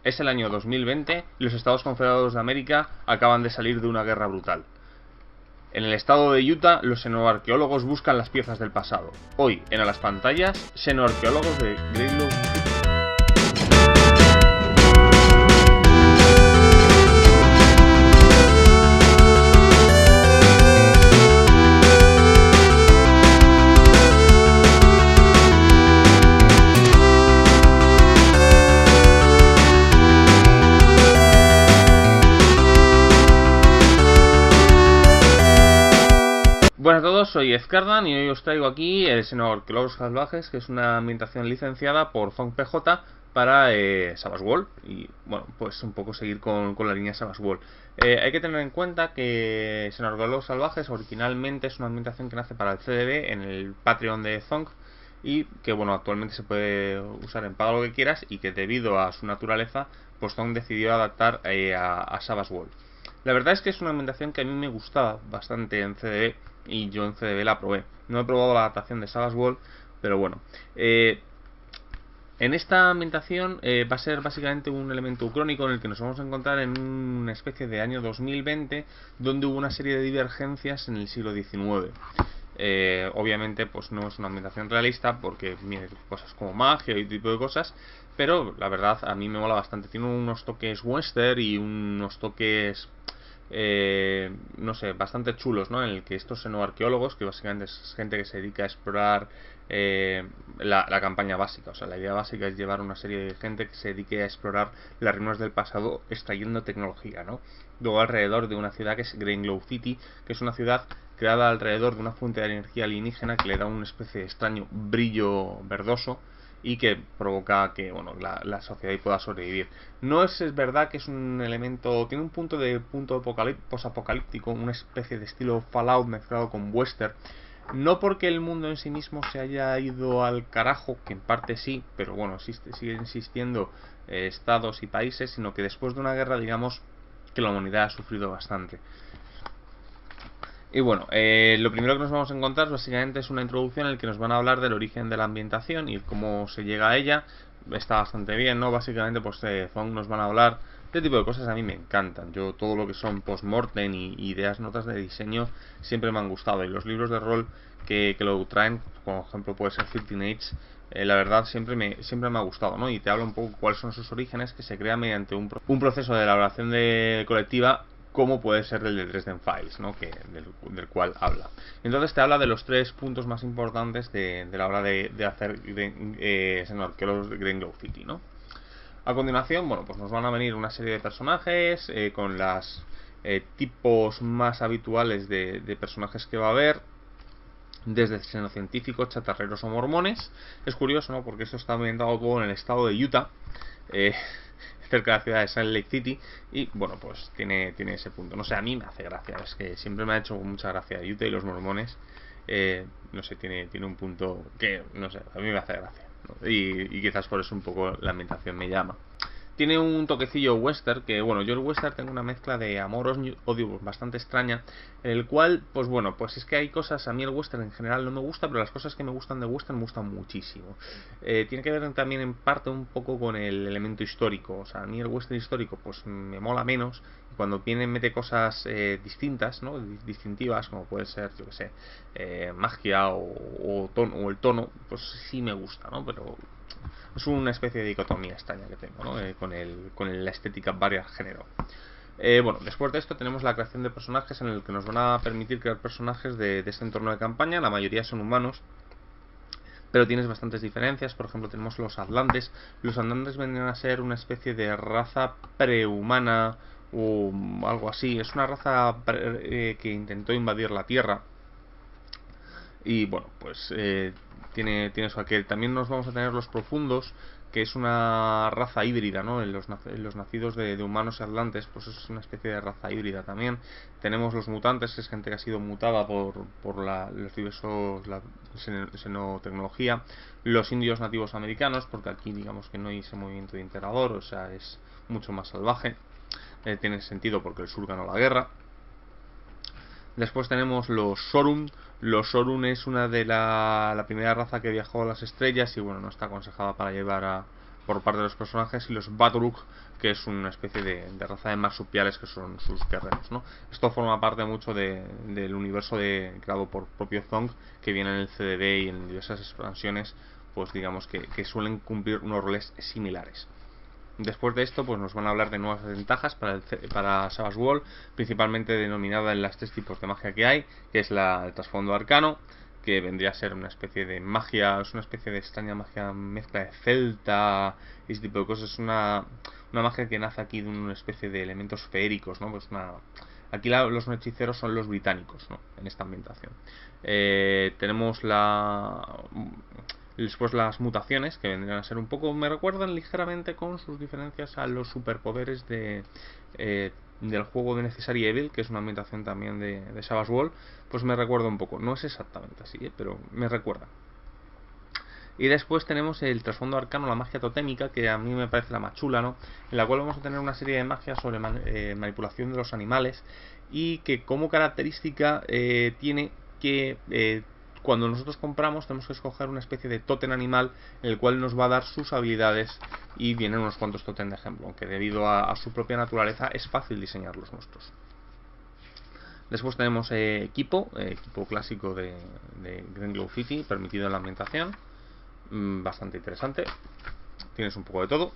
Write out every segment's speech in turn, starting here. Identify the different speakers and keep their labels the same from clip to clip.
Speaker 1: Es el año 2020 y los Estados Confederados de América acaban de salir de una guerra brutal. En el estado de Utah, los xenoarqueólogos buscan las piezas del pasado. Hoy, en A las Pantallas, xenoarqueólogos de Greenlow. Buenas a todos, soy Ezcardan y hoy os traigo aquí el Xenoarqueólogos Salvajes, que es una ambientación licenciada por Zong PJ para Savage World. Y bueno, pues un poco seguir con la línea Savage World. Hay que tener en cuenta que Xenoarqueólogos Salvajes originalmente es una ambientación que nace para el CDB en el Patreon de Zong, y que bueno, actualmente se puede usar en Paga lo que quieras, y que debido a su naturaleza, pues Zong decidió adaptar a Savage World. La verdad es que es una ambientación que a mí me gustaba bastante en CDB, y yo en CDB la probé. No he probado la adaptación de Savage World, pero bueno. En esta ambientación va a ser básicamente un elemento ucrónico en el que nos vamos a encontrar en una especie de año 2020, donde hubo una serie de divergencias en el siglo XIX. Obviamente pues no es una ambientación realista porque viene cosas como magia y tipo de cosas, pero la verdad a mí me mola bastante. Tiene unos toques western y unos toques no sé, bastante chulos, ¿no? En el que estos xenoarqueólogos, que básicamente es gente que se dedica a explorar la campaña básica, o sea, la idea básica es llevar una serie de gente que se dedique a explorar las ruinas del pasado extrayendo tecnología, ¿no? Luego alrededor de una ciudad que es Greenlow City, que es una ciudad creada alrededor de una fuente de energía alienígena que le da una especie de extraño brillo verdoso y que provoca que bueno, la sociedad pueda sobrevivir. No es verdad que es un elemento, tiene un punto posapocalíptico, una especie de estilo Fallout mezclado con western. No porque el mundo en sí mismo se haya ido al carajo, que en parte sí, pero bueno, siguen existiendo estados y países, sino que después de una guerra, digamos que la humanidad ha sufrido bastante. Y bueno, lo primero que nos vamos a encontrar básicamente es una introducción en la que nos van a hablar del origen de la ambientación y cómo se llega a ella. Está bastante bien, ¿no? Básicamente pues Zong nos van a hablar. Este tipo de cosas a mí me encantan. Yo todo lo que son post-mortem y ideas, notas de diseño siempre me han gustado. Y los libros de rol que lo traen, por ejemplo puede ser 13 Age, la verdad siempre me ha gustado, ¿no? Y te habla un poco cuáles son sus orígenes, que se crea mediante un proceso de elaboración colectiva, como puede ser el de Dresden Files, ¿no? Del cual habla. Entonces te habla de los tres puntos más importantes de la hora de hacer Xenoarqueólogos de Greenlow City, ¿no? A continuación, bueno, pues nos van a venir una serie de personajes con las tipos más habituales de personajes que va a haber, desde xenocientíficos, chatarreros o mormones. Es curioso, ¿no? Porque esto está ambientado todo en el estado de Utah, cerca de la ciudad de Salt Lake City, y bueno, pues tiene ese punto. No sé, a mí me hace gracia, es que siempre me ha hecho mucha gracia Utah y los mormones. No sé, tiene un punto que, no sé, a mí me hace gracia, ¿no? Y quizás por eso un poco la ambientación me llama. Tiene un toquecillo western, que bueno, yo el western tengo una mezcla de amor-odio bastante extraña, en el cual, pues bueno, pues es que hay cosas, a mí el western en general no me gusta, pero las cosas que me gustan de western me gustan muchísimo. Tiene que ver también en parte un poco con el elemento histórico, o sea, a mí el western histórico pues me mola menos, y cuando mete cosas distintas, ¿no? Distintivas, como puede ser, yo que sé, magia o el tono, pues sí me gusta, ¿no? Pero es una especie de dicotomía extraña que tengo, ¿no? Con la estética varias género. Bueno, después de esto tenemos la creación de personajes, en el que nos van a permitir crear personajes de este entorno de campaña. La mayoría son humanos, pero tienes bastantes diferencias. Por ejemplo, tenemos los atlantes. Los atlantes vendrían a ser una especie de raza prehumana o algo así. Es una raza que intentó invadir la Tierra. Y bueno, pues tiene eso aquel. También nos vamos a tener los profundos, que es una raza híbrida, ¿no? En los nacidos de humanos y atlantes, pues es una especie de raza híbrida también. Tenemos los mutantes, que es gente que ha sido mutada por los diversos, la xenotecnología. Los indios nativos americanos, porque aquí digamos que no hay ese movimiento de integrador, o sea, es mucho más salvaje. Tiene sentido porque el sur ganó la guerra. Después tenemos los Sorum. Los Sorum es una de la primera raza que viajó a las estrellas y bueno, no está aconsejada para llevar por parte de los personajes, y los Badruk, que es una especie de raza de marsupiales que son sus guerreros, ¿no? Esto forma parte mucho del universo creado por propio Zong, que viene en el CDB y en diversas expansiones, pues digamos que suelen cumplir unos roles similares. Después de esto, pues nos van a hablar de nuevas ventajas para Savage World, principalmente denominada en las 3 tipos de magia que hay, que es el trasfondo arcano, que vendría a ser una especie de magia, es una especie de extraña magia mezcla de celta y ese tipo de cosas. Es una magia que nace aquí de una especie de elementos feéricos, ¿no? Pues aquí los hechiceros son los británicos, ¿no? En esta ambientación. Tenemos después las mutaciones, que vendrían a ser un poco, me recuerdan ligeramente con sus diferencias a los superpoderes del juego de Necessary Evil, que es una ambientación también de Savage World. Pues me recuerda un poco, no es exactamente así, pero me recuerda. Y después tenemos el trasfondo arcano, la magia totémica, que a mí me parece la más chula, ¿no? En la cual vamos a tener una serie de magias sobre manipulación de los animales, y que como característica tiene que cuando nosotros compramos tenemos que escoger una especie de tótem animal, el cual nos va a dar sus habilidades, y vienen unos cuantos tótem de ejemplo, aunque debido a su propia naturaleza es fácil diseñar los nuestros. Después tenemos equipo clásico de Grenglow City, permitido en la ambientación, bastante interesante, tienes un poco de todo.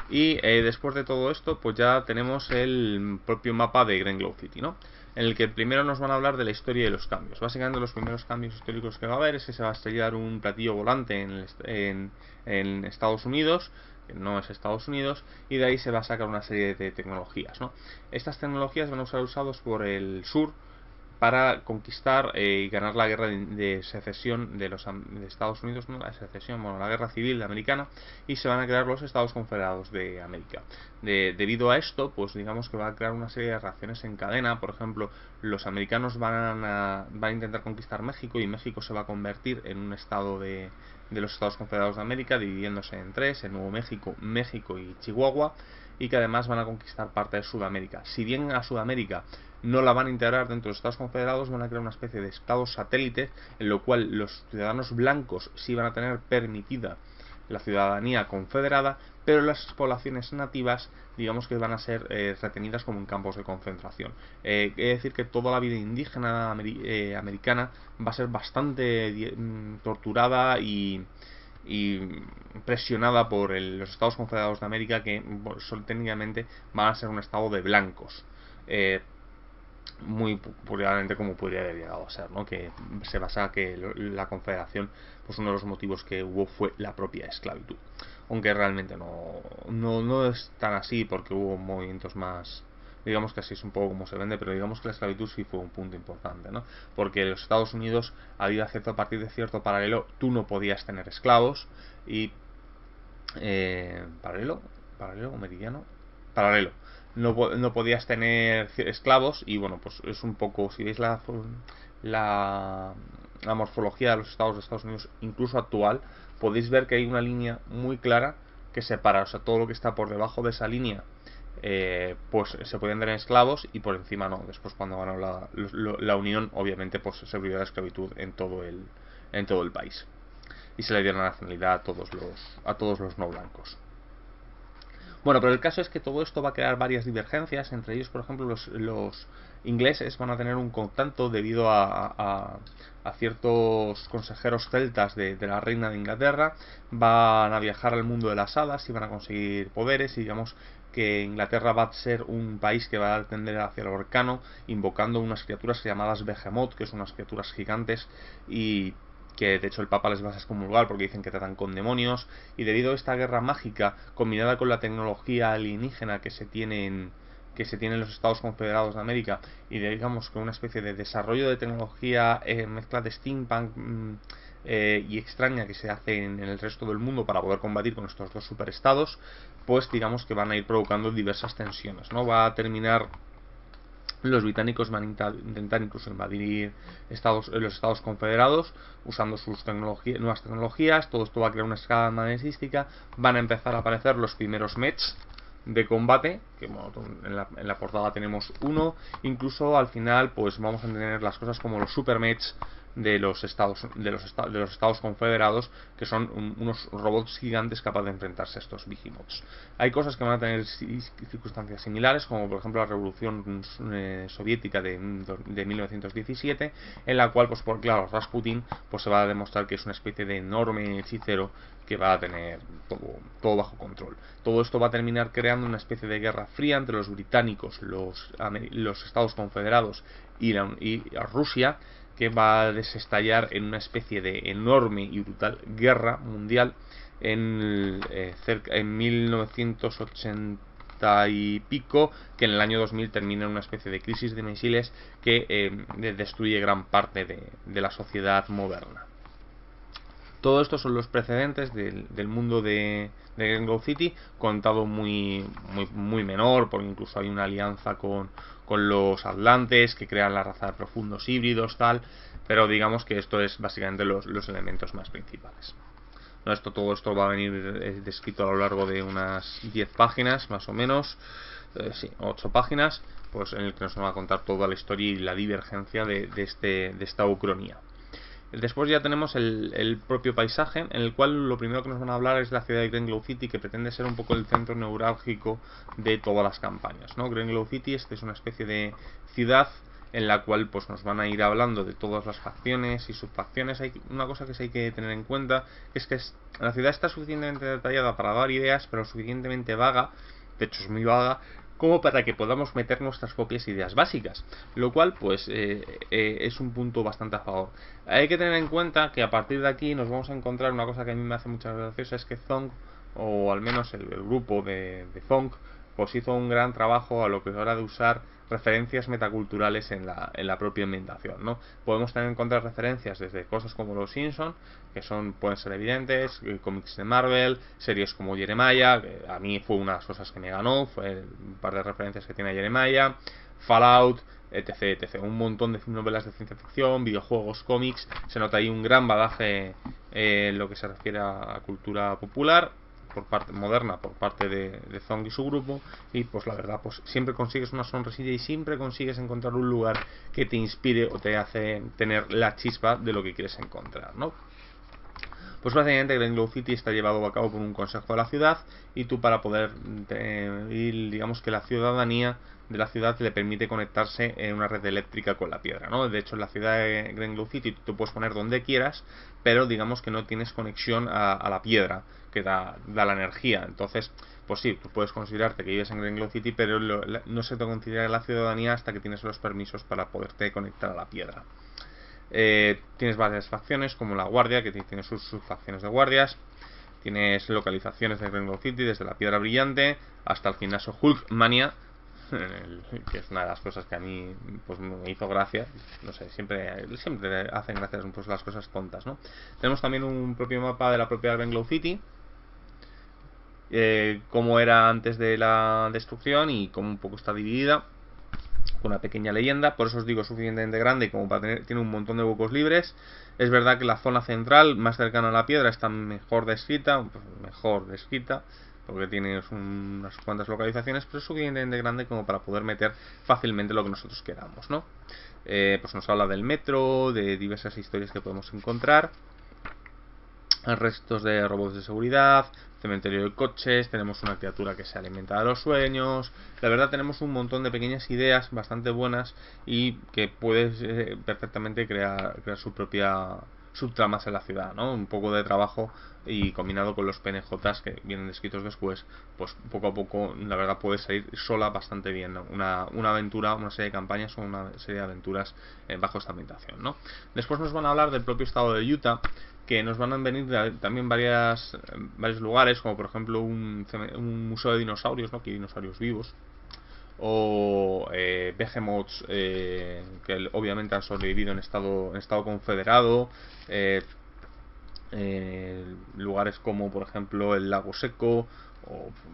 Speaker 1: Y después de todo esto, pues ya tenemos el propio mapa de Grenglow City, ¿no? En el que primero nos van a hablar de la historia y de los cambios. Básicamente los primeros cambios históricos que va a haber es que se va a estrellar un platillo volante en Estados Unidos, que no es Estados Unidos, y de ahí se va a sacar una serie de tecnologías, ¿no? Estas tecnologías van a ser usadas por el sur para conquistar y ganar la guerra de secesión de Estados Unidos, ¿no? La secesión, bueno, la guerra civil americana, y se van a crear los Estados Confederados de América. Debido a esto, pues digamos que va a crear una serie de reacciones en cadena. Por ejemplo, los americanos van a intentar conquistar México, y México se va a convertir en un estado de los Estados Confederados de América, dividiéndose en 3, en Nuevo México, México y Chihuahua, y que además van a conquistar parte de Sudamérica. Si bien a Sudamérica no la van a integrar dentro de los Estados Confederados, van a crear una especie de estados satélites, en lo cual los ciudadanos blancos sí van a tener permitida la ciudadanía confederada, pero las poblaciones nativas, digamos que van a ser retenidas como en campos de concentración. Es decir, que toda la vida indígena americana va a ser bastante torturada y presionada por los Estados Confederados de América, que técnicamente van a ser un estado de blancos. Muy probablemente como podría haber llegado a ser, ¿no? Que se basa que la confederación, pues uno de los motivos que hubo fue la propia esclavitud, aunque realmente no es tan así, porque hubo movimientos más, digamos que así es un poco como se vende, pero digamos que la esclavitud sí fue un punto importante, ¿no? Porque en los Estados Unidos había cierto, a partir de cierto paralelo, tú no podías tener esclavos, y paralelo o meridiano, paralelo, no podías tener esclavos. Y bueno, pues es un poco, si veis la morfología de los estados de Estados Unidos, incluso actual, podéis ver que hay una línea muy clara que separa, o sea, todo lo que está por debajo de esa línea pues se podían tener esclavos, y por encima no. Después, cuando ganó la Unión, obviamente pues se prohibió la esclavitud en todo el país, y se le dio la nacionalidad a todos los no blancos. Bueno, pero el caso es que todo esto va a crear varias divergencias. Entre ellos, por ejemplo, los ingleses van a tener un contacto debido a ciertos consejeros celtas de la reina de Inglaterra. Van a viajar al mundo de las hadas y van a conseguir poderes, y digamos que Inglaterra va a ser un país que va a tender hacia el arcano, invocando unas criaturas llamadas Behemoth, que son unas criaturas gigantes, y que de hecho el Papa les va a excomulgar porque dicen que tratan con demonios. Y debido a esta guerra mágica, combinada con la tecnología alienígena que se tiene en los Estados Confederados de América, y digamos que una especie de desarrollo de tecnología mezcla de steampunk y extraña que se hace en el resto del mundo para poder combatir con estos dos superestados, pues digamos que van a ir provocando diversas tensiones, ¿no? Va a terminar, los británicos van a intentar incluso invadir los Estados Confederados usando sus nuevas tecnologías. Todo esto va a crear una escala armamentística. Van a empezar a aparecer los primeros Mets, de combate, que bueno, en la portada tenemos uno. Incluso al final pues vamos a tener las cosas como los supermechs de los estados confederados, que son unos robots gigantes capaces de enfrentarse a estos Behemoths. Hay cosas que van a tener circunstancias similares, como por ejemplo la revolución soviética de 1917, en la cual, pues claro, Rasputin pues se va a demostrar que es una especie de enorme hechicero que va a tener todo bajo control. Todo esto va a terminar creando una especie de guerra fría entre los británicos, los Estados Confederados y Rusia, que va a desestallar en una especie de enorme y brutal guerra mundial en 1980 y pico, que en el año 2000 termina en una especie de crisis de misiles que destruye gran parte de la sociedad moderna. Todo esto son los precedentes del mundo de Gringotts City, contado muy menor, porque incluso hay una alianza con los atlantes que crean la raza de profundos híbridos, tal, pero digamos que esto es básicamente los elementos más principales. No, todo esto va a venir descrito a lo largo de unas 10 páginas, más o menos, sí, 8 páginas, pues en el que nos va a contar toda la historia y la divergencia de esta ucronía. Después ya tenemos el propio paisaje, en el cual lo primero que nos van a hablar es la ciudad de Gringotts City, que pretende ser un poco el centro neurálgico de todas las campañas, ¿no? Gringotts City es una especie de ciudad en la cual pues nos van a ir hablando de todas las facciones y subfacciones. Hay una cosa que sí hay que tener en cuenta, que es que la ciudad está suficientemente detallada para dar ideas, pero suficientemente vaga, de hecho es muy vaga, como para que podamos meter nuestras propias ideas básicas, lo cual pues es un punto bastante a favor. Hay que tener en cuenta que a partir de aquí nos vamos a encontrar una cosa que a mí me hace mucha gracia, es que Zonk, o al menos el grupo de Zonk, pues hizo un gran trabajo a lo que es hora de usar referencias metaculturales en la propia ambientación, ¿no? Podemos tener en cuenta referencias desde cosas como Los Simpson, que pueden ser evidentes, cómics de Marvel, series como Jeremiah, que a mí fue una de las cosas que me ganó, fue un par de referencias que tiene Jeremiah, Fallout, etc. Un montón de novelas de ciencia ficción, videojuegos, cómics. Se nota ahí un gran bagaje en lo que se refiere a cultura popular por parte moderna, por parte de Zonk y su grupo, y pues la verdad pues siempre consigues una sonrisilla y siempre consigues encontrar un lugar que te inspire o te hace tener la chispa de lo que quieres encontrar, ¿no? Pues básicamente Gringotts City está llevado a cabo por un consejo de la ciudad, y tú, para poder ir, digamos que la ciudadanía de la ciudad le permite conectarse en una red eléctrica con la piedra, ¿no? De hecho, en la ciudad de Gringotts City tú te puedes poner donde quieras, pero digamos que no tienes conexión a la piedra que da la energía. Entonces, pues sí, tú puedes considerarte que vives en Gringotts City, pero no se te considera la ciudadanía hasta que tienes los permisos para poderte conectar a la piedra. Tienes varias facciones, como la guardia, que tiene sus facciones de guardias. Tienes localizaciones de Gringotts City, desde la piedra brillante hasta el gimnasio Hulkmania, que es una de las cosas que a mí pues me hizo gracia. No sé, siempre hacen gracias pues las cosas tontas, ¿no? Tenemos también un propio mapa de la propia Gringotts City, cómo era antes de la destrucción y cómo un poco está dividida, con una pequeña leyenda. Por eso os digo, suficientemente grande como para tiene un montón de huecos libres. Es verdad que la zona central, más cercana a la piedra, está mejor descrita, porque tiene unas cuantas localizaciones, pero es suficientemente grande como para poder meter fácilmente lo que nosotros queramos, ¿no? Pues nos habla del metro, de diversas historias que podemos encontrar, restos de robots de seguridad, cementerio de coches, tenemos una criatura que se alimenta de los sueños. La verdad, tenemos un montón de pequeñas ideas bastante buenas y que puedes perfectamente crear su propia subtramas en la ciudad, ¿no? Un poco de trabajo, y combinado con los PNJs que vienen descritos después, pues poco a poco la verdad puede salir sola bastante bien, ¿no? Una aventura, una serie de campañas o una serie de aventuras bajo esta ambientación, ¿no? Después nos van a hablar del propio estado de Utah, que nos van a venir también varios lugares, como por ejemplo un museo de dinosaurios, ¿no? Que hay dinosaurios vivos, o Behemoths que obviamente han sobrevivido en estado confederado, lugares como por ejemplo el lago seco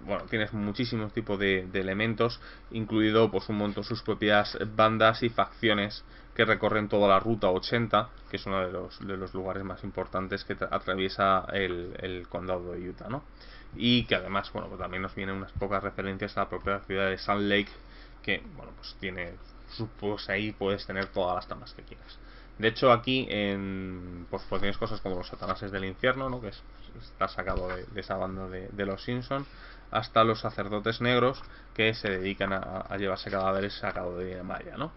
Speaker 1: bueno, tienes muchísimos tipos de elementos, incluido pues un montón sus propias bandas y facciones que recorren toda la ruta 80, que es uno de los lugares más importantes que atraviesa el condado de Utah, ¿no? Y que además, bueno, pues también nos vienen unas pocas referencias a la propia ciudad de Salt Lake, que, bueno, pues tiene, pues ahí puedes tener todas las tamas que quieras. De hecho, aquí pues tienes cosas como los Satanases del infierno, ¿no? Que está sacado de esa banda de los Simpsons, hasta los sacerdotes negros que se dedican a llevarse cadáveres sacados de Maya, ¿no?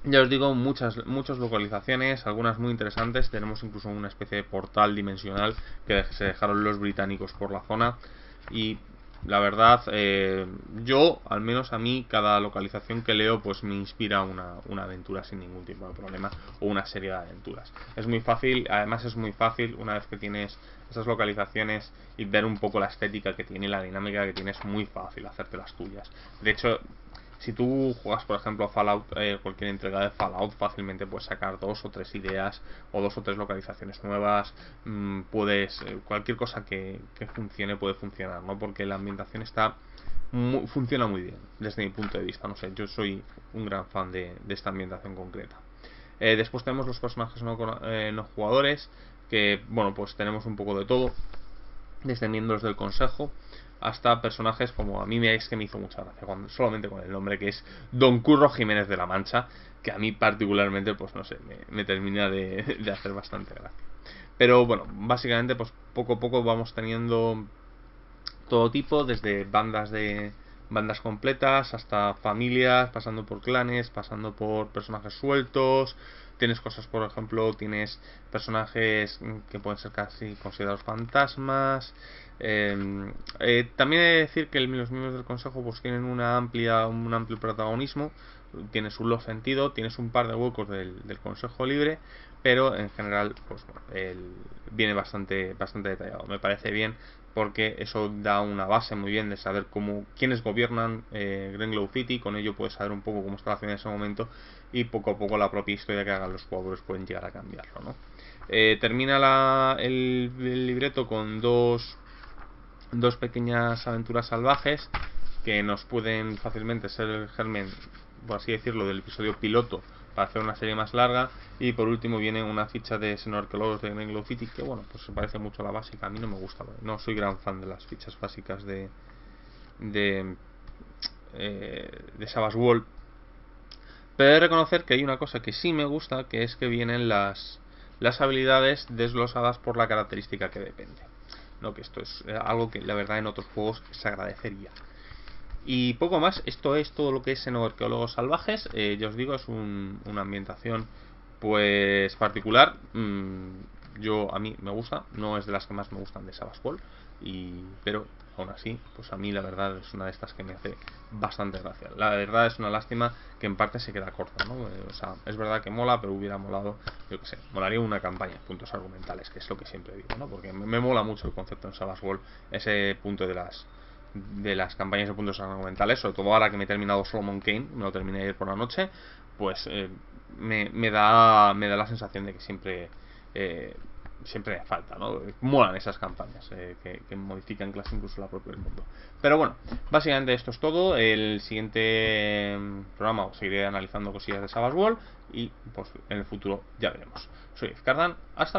Speaker 1: Ya os digo, muchas localizaciones, algunas muy interesantes. Tenemos incluso una especie de portal dimensional que se dejaron los británicos por la zona. Y la verdad, yo, al menos a mí, cada localización que leo pues me inspira una aventura sin ningún tipo de problema, o una serie de aventuras. Es muy fácil, además es muy fácil, una vez que tienes esas localizaciones y ver un poco la estética que tiene y la dinámica que tiene, es muy fácil hacerte las tuyas. De hecho, si tú juegas, por ejemplo, Fallout, cualquier entrega de Fallout, fácilmente puedes sacar 2 o 3 ideas o 2 o 3 localizaciones nuevas. Cualquier cosa que funcione puede funcionar, ¿no? Porque la ambientación funciona muy bien, desde mi punto de vista. No sé, yo soy un gran fan de esta ambientación concreta. Después tenemos los personajes no jugadores, que, bueno, pues tenemos un poco de todo, desde miembros del consejo hasta personajes como a mí me hizo mucha gracia solamente con el nombre, que es Don Curro Jiménez de la Mancha, que a mí particularmente pues no sé, me termina de hacer bastante gracia. Pero bueno, básicamente pues poco a poco vamos teniendo todo tipo, desde bandas completas hasta familias, pasando por clanes, pasando por personajes sueltos. Tienes cosas, por ejemplo, tienes personajes que pueden ser casi considerados fantasmas. También he de decir que los miembros del consejo pues tienen un amplio protagonismo, tiene su sentido, tienes un par de huecos del consejo libre, pero en general pues viene bastante detallado. Me parece bien porque eso da una base muy bien de saber quiénes gobiernan Greenlow City. Con ello puedes saber un poco cómo está la ciudad en ese momento, y poco a poco la propia historia que hagan los jugadores pueden llegar a cambiarlo, ¿no? Termina el libreto con dos pequeñas aventuras salvajes que nos pueden fácilmente ser el germen, por así decirlo, del episodio piloto para hacer una serie más larga. Y por último viene una ficha de xenoarqueólogos de Greenlow City, que bueno, pues se parece mucho a la básica. A mí no me gusta, no soy gran fan de las fichas básicas de Savage World, pero he de reconocer que hay una cosa que sí me gusta, que es que vienen las habilidades desglosadas por la característica que depende, ¿no? Que esto es algo que la verdad en otros juegos se agradecería. Y poco más, esto es todo lo que es xenoarqueólogos salvajes. Ya os digo, es una ambientación pues particular. A mí me gusta, no es de las que más me gustan de Savage World, pero aún así, pues a mí la verdad es una de estas que me hace bastante gracia. La verdad es una lástima que en parte se queda corta, ¿no? O sea, es verdad que mola, pero hubiera molado, yo que sé, molaría una campaña, puntos argumentales, que es lo que siempre digo, ¿no? Porque me mola mucho el concepto en Savage World, ese punto de las campañas de puntos argumentales, sobre todo ahora que me he terminado Solomon Kane, me lo terminé ayer por la noche, pues me da la sensación de que siempre me falta, ¿no? Molan esas campañas que modifican clase, incluso la propia del mundo. Pero bueno, básicamente esto es todo. El siguiente programa os seguiré analizando cosillas de Savage World y pues en el futuro ya veremos. Soy Cardan, hasta luego.